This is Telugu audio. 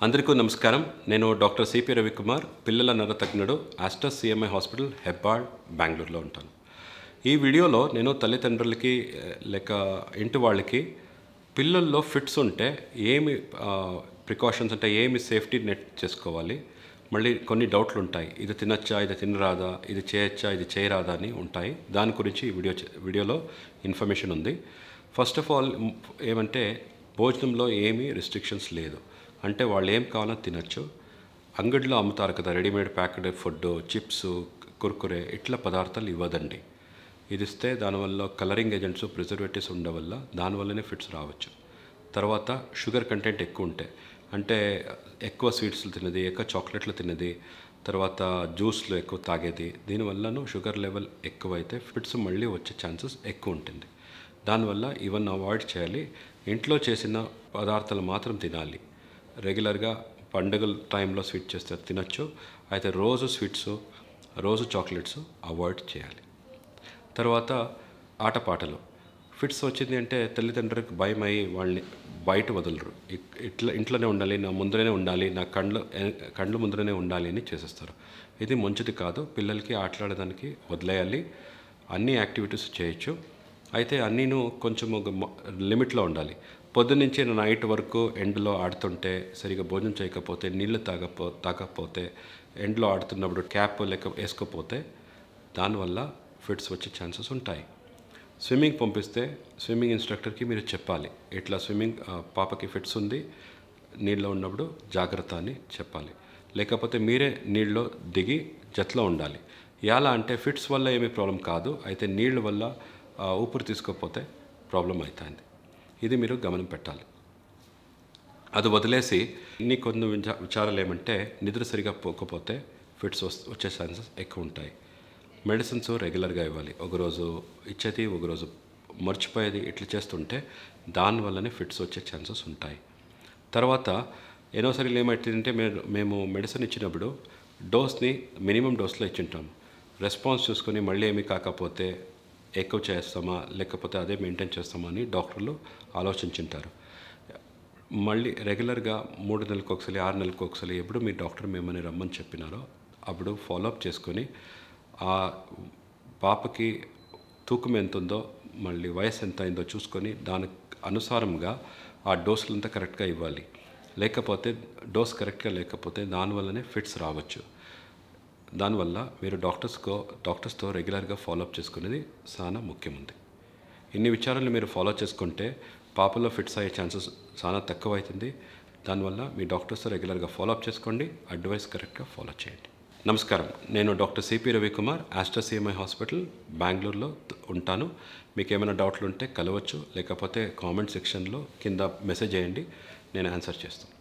అందరికీ నమస్కారం. నేను డాక్టర్ సిపి రవికుమార్, పిల్లల నరతజ్ఞుడు, ఆస్టర్ సిఎంఐ హాస్పిటల్, హెబ్బాడ్, బెంగళూరులో ఉంటాను. ఈ వీడియోలో నేను తల్లిదండ్రులకి లేక ఇంటి వాళ్ళకి పిల్లల్లో ఫిట్స్ ఉంటే ఏమి ప్రికాషన్స్ అంటే ఏమి సేఫ్టీ నెట్ చేసుకోవాలి, మళ్ళీ కొన్ని డౌట్లు ఉంటాయి. ఇది తినచ్చా, ఇది తినరాదా, ఇది చేయొచ్చా, ఇది చేయరాదా అని ఉంటాయి. దాని గురించి ఈ వీడియోలో ఇన్ఫర్మేషన్ ఉంది. ఫస్ట్ ఆఫ్ ఆల్ ఏమంటే భోజనంలో ఏమీ రిస్ట్రిక్షన్స్ లేదు. అంటే వాళ్ళు ఏం కావాలో తినచ్చు. అంగడిలో అమ్ముతారు కదా readymade packed food, chips, Kurkure ఇట్లా పదార్థాలు ఇవ్వదండి. ఇది ఇస్తే దానివల్ల కలరింగ్ ఏజెంట్స్, ప్రిజర్వేటివ్స్ ఉండవల్ల దానివల్లనే ఫిట్స్ రావచ్చు. తర్వాత షుగర్ కంటెంట్ ఎక్కువ ఉంటాయి, అంటే ఎక్కువ స్వీట్స్లు తినేది, ఎక్కువ చాక్లెట్లు తినేది, తర్వాత జ్యూస్లు ఎక్కువ తాగేది, దీనివల్లను షుగర్ లెవెల్ ఎక్కువైతే ఫిట్స్ మళ్ళీ వచ్చే ఛాన్సెస్ ఎక్కువ ఉంటుంది. దానివల్ల ఇవన్నీ అవాయిడ్ చేయాలి. ఇంట్లో చేసిన పదార్థాలు మాత్రం తినాలి. రెగ్యులర్గా పండుగల టైంలో స్వీట్ చేస్తే తినచ్చు, అయితే రోజు స్వీట్స్, రోజు చాక్లెట్స్ అవాయిడ్ చేయాలి. తర్వాత ఆటపాటలు. ఫిట్స్ వచ్చింది అంటే తల్లిదండ్రులకు భయం అయ్యి వాళ్ళని బయట వదలరు. ఇంట్లోనే ఉండాలి, నా ముందరనే ఉండాలి, నా కండ్ల ముందరనే ఉండాలి అని చేసేస్తారు. ఇది మంచిది కాదు. పిల్లలకి ఆటలాడడానికి వదిలేయాలి. అన్ని యాక్టివిటీస్ చేయొచ్చు, అయితే అన్నీను కొంచెం లిమిట్లో ఉండాలి. పొద్దున్నుంచి నైట్ వరకు ఎండలో ఆడుతుంటే, సరిగా భోజనం చేయకపోతే, నీళ్ళు తాగకపోతే, ఎండలో ఆడుతున్నప్పుడు క్యాప్ లేక వేసుకోపోతే దానివల్ల ఫిట్స్ వచ్చే ఛాన్సెస్ ఉంటాయి. స్విమ్మింగ్ పంపిస్తే స్విమ్మింగ్ ఇన్స్ట్రక్టర్కి మీరు చెప్పాలి, ఇట్లా స్విమ్మింగ్ పాపకి ఫిట్స్ ఉంది, నీళ్ళలో ఉన్నప్పుడు జాగ్రత్త అని చెప్పాలి. లేకపోతే మీరే నీళ్ళలో దిగి జట్లో ఉండాలి. ఎలా అంటే ఫిట్స్ వల్ల ఏమీ ప్రాబ్లం కాదు, అయితే నీళ్ళ వల్ల ఊపిరి తీసుకోకపోతే ప్రాబ్లం అవుతుంది. ఇది మీరు గమనం పెట్టాలి. అది వదిలేసి కొన్ని విచారాలు ఏమంటే నిద్ర సరిగా పోకపోతే ఫిట్స్ వచ్చే ఛాన్సెస్ ఎక్కువ ఉంటాయి. మెడిసిన్స్ రెగ్యులర్గా ఇవ్వాలి. ఒకరోజు ఇచ్చేది, ఒకరోజు మర్చిపోయేది, ఇట్లా చేస్తుంటే దానివల్లనే ఫిట్స్ వచ్చే ఛాన్సెస్ ఉంటాయి. తర్వాత ఎన్నోసార్లు ఏమవుతుందంటే మేము మెడిసిన్ ఇచ్చినప్పుడు డోస్ని మినిమం డోస్లో ఇచ్చింటాం. రెస్పాన్స్ చూసుకొని మళ్ళీ ఏమీ కాకపోతే ఎక్కువ చేస్తామా లేకపోతే అదే మెయింటైన్ చేస్తామా అని డాక్టర్లు ఆలోచించుంటారు. మళ్ళీ రెగ్యులర్గా 3 నెలలకు ఒకసారి, 6 నెలలకు ఒకసారి ఎప్పుడు మీ డాక్టర్ మిమ్మల్ని రమ్మని చెప్పినారో అప్పుడు ఫాలోఅప్ చేసుకొని ఆ పాపకి తూకం ఎంత ఉందో, మళ్ళీ వయసు ఎంత అయిందో చూసుకొని దానికి అనుసారంగా ఆ డోసులంతా కరెక్ట్గా ఇవ్వాలి. లేకపోతే డోస్ కరెక్ట్గా లేకపోతే దానివల్లనే ఫిట్స్ రావచ్చు. దానివల్ల మీరు డాక్టర్స్తో రెగ్యులర్గా ఫాలోఅప్ చేసుకునేది చాలా ముఖ్యముంది. ఇన్ని విచారాలు మీరు ఫాలో చేసుకుంటే పాపలో ఫిట్స్ అయ్యే ఛాన్సెస్ చాలా తక్కువ అవుతుంది. దానివల్ల మీ డాక్టర్స్తో రెగ్యులర్గా ఫాలోఅప్ చేసుకోండి, అడ్వైస్ కరెక్ట్గా ఫాలో చేయండి. నమస్కారం. నేను doctor CP Ravikumar, Aster CMI hospital, బెంగళూరులో ఉంటాను. మీకు ఏమైనా డౌట్లు ఉంటే కలవచ్చు, లేకపోతే కామెంట్ సెక్షన్లో కింద మెసేజ్ చేయండి, నేను ఆన్సర్ చేస్తాను.